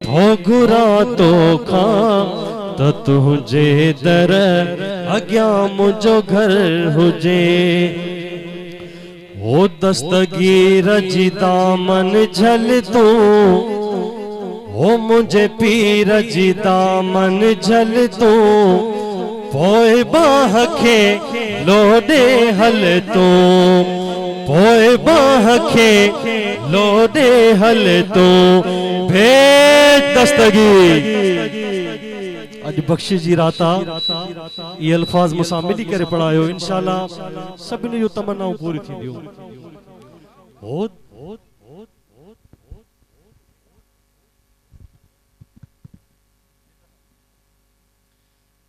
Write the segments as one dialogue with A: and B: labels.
A: हो घुरा तो खा त तुझे दर अग्या मुझो घर हुजे। हो दस्तगीर जी दामन झल तू, हो मुझे पीर जी दामन झल तू, पोए बाह खे लोडे हल तू, पोए बाह खे लोडे हल तू। भेद दस्तगीर अज बख्शी जी राता ये अल्फाज मुसा मिली करे पढ़ायो, इंशाल्लाह सभिनी जो तमन्नाऊं पूरी थींदियूं।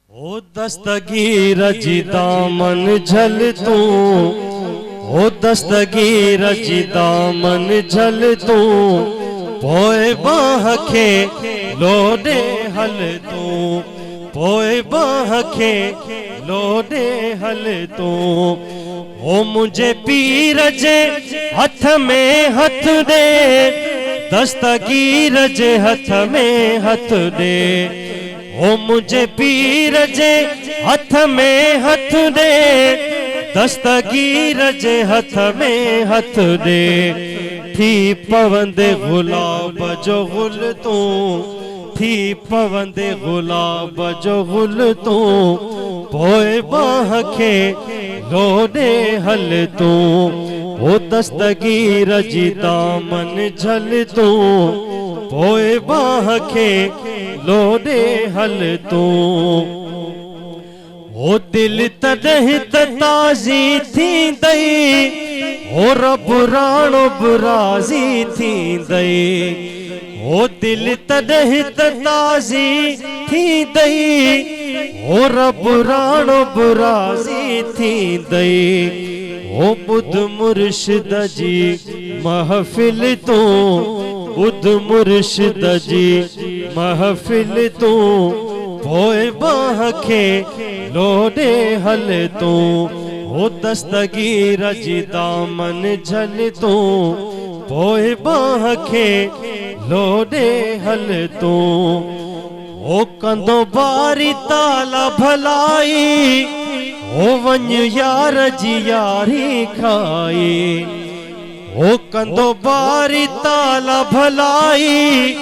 A: ओ दस्तगीर जी दामन झल तू, ओ दस्तगीर जी दामन झल तू, पोए बाह खे लोडे हल तू, पोए बाह खे लोडे हल तू। ओ मुझे पीर जे हथ में हथ दे, दस्तगीर जे हथ में हथ दे। ओ मुझे पीर जे हथ में हथ दे, दस्तगीर जे हथ में हथ दे। थी पवंदे गुलाब जो गुल तू, थी पवंदे गुलाब जो गुल तू, पोए बाह खे लोडे हल तू। ओ दस्तगीर जी दामन झल तू, पोए बाह खे लोडे हल तू। ओ दिल तॾहिं त ताज़ी थींदई, ओ रब राणो बुराज़ी थींदई। ओ दिल तॾहिं त ताज़ी थींदई, ओ रब राणो बुराज़ी थींदई। ओ बुध मुर्शिद जी महफिल तू, बुध मुर्शिद जी महफिल तू, पोए बाह खे लोडे हल तू। ओ दस्तगीर जी दामन झल तू, पोए बाह खे लोडे हल तू। ओ कंदो बारी ताला भलाई, ओ वन यार जी यारी खाई। ओ कंदो बारी ताला भलाई,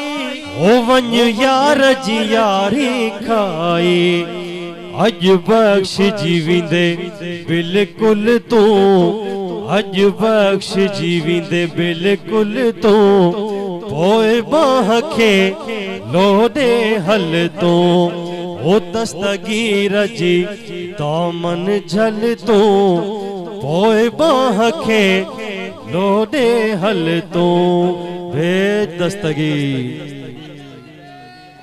A: ओ वन यार जी यारी खाई। अज बख्श जीविंदे बिल्कुल तू, अज बख्श जीविंदे बिल्कुल तू, पोए बाह खे लोडे हल तू। ओ दस्तगीर जी दामन झल तू, पोए बाह खे लोडे हल तू। भेद दस्तगीर